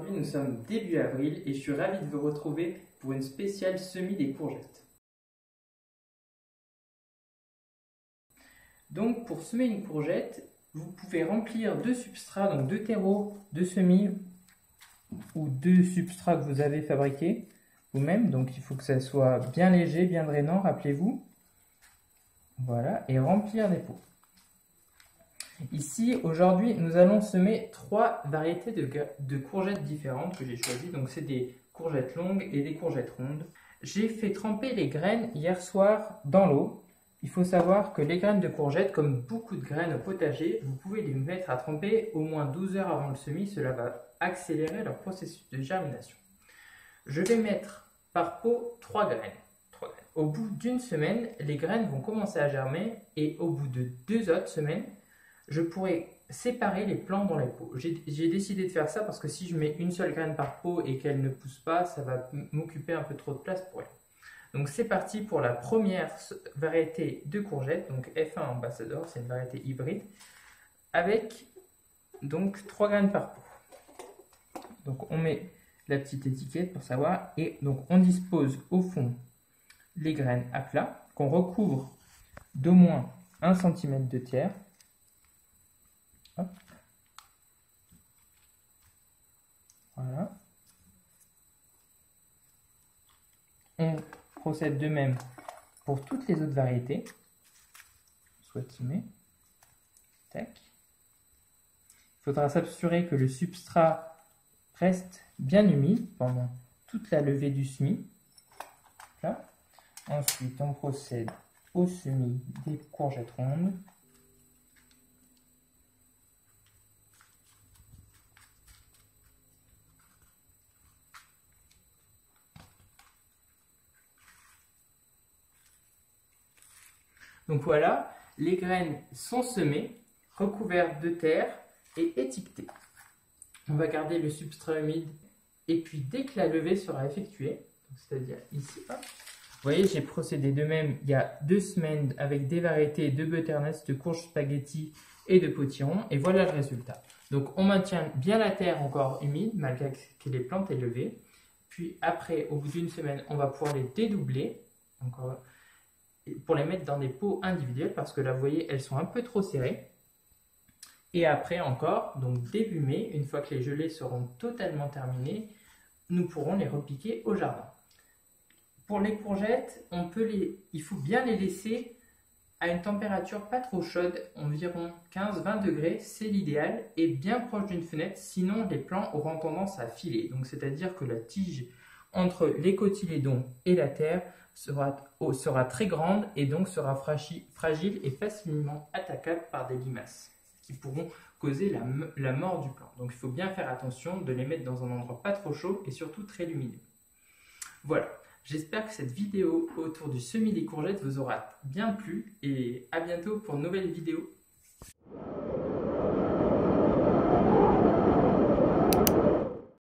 Aujourd'hui, nous sommes début avril et je suis ravi de vous retrouver pour une spéciale semis des courgettes. Donc, pour semer une courgette, vous pouvez remplir deux substrats, donc deux terreaux de semis ou deux substrats que vous avez fabriqués vous-même. Donc, il faut que ça soit bien léger, bien drainant, rappelez-vous. Voilà, et remplir des pots. Ici, aujourd'hui, nous allons semer trois variétés de courgettes différentes que j'ai choisies. Donc, c'est des courgettes longues et des courgettes rondes. J'ai fait tremper les graines hier soir dans l'eau. Il faut savoir que les graines de courgettes, comme beaucoup de graines au potager, vous pouvez les mettre à tremper au moins 12 heures avant le semis. Cela va accélérer leur processus de germination. Je vais mettre par pot 3 graines. Au bout d'une semaine, les graines vont commencer à germer et au bout de 2 autres semaines, je pourrai séparer les plants dans les pots. J'ai décidé de faire ça parce que si je mets une seule graine par pot et qu'elle ne pousse pas, ça va m'occuper un peu trop de place pour elle. Donc c'est parti pour la première variété de courgettes, donc F1 Ambassador, c'est une variété hybride, avec donc 3 graines par pot. Donc on met la petite étiquette pour savoir, et donc on dispose au fond les graines à plat, qu'on recouvre d'au moins 1 cm de terre. Hop. Voilà. On procède de même pour toutes les autres variétés. Soit semer. Tac. Il faudra s'assurer que le substrat reste bien humide pendant toute la levée du semis. Là. Ensuite, on procède au semis des courgettes rondes. Donc voilà, les graines sont semées, recouvertes de terre et étiquetées. On va garder le substrat humide et puis dès que la levée sera effectuée, c'est-à-dire ici, hop, vous voyez, j'ai procédé de même il y a 2 semaines avec des variétés de butternut, de courge spaghetti et de potiron, et voilà le résultat. Donc on maintient bien la terre encore humide malgré que les plantes aient levé. Puis après, au bout d'une semaine, on va pouvoir les dédoubler encore pour les mettre dans des pots individuels parce que là, vous voyez, elles sont un peu trop serrées. Et après encore, donc début mai, une fois que les gelées seront totalement terminées, nous pourrons les repiquer au jardin. Pour les courgettes, il faut bien les laisser à une température pas trop chaude, environ 15-20 degrés, c'est l'idéal, et bien proche d'une fenêtre, sinon les plants auront tendance à filer. Donc c'est-à-dire que la tige entre les cotylédons et la terre sera très grande et donc sera fragile et facilement attaquable par des limaces qui pourront causer la mort du plant. Donc il faut bien faire attention de les mettre dans un endroit pas trop chaud et surtout très lumineux. Voilà, j'espère que cette vidéo autour du semis des courgettes vous aura bien plu et à bientôt pour une nouvelle vidéo.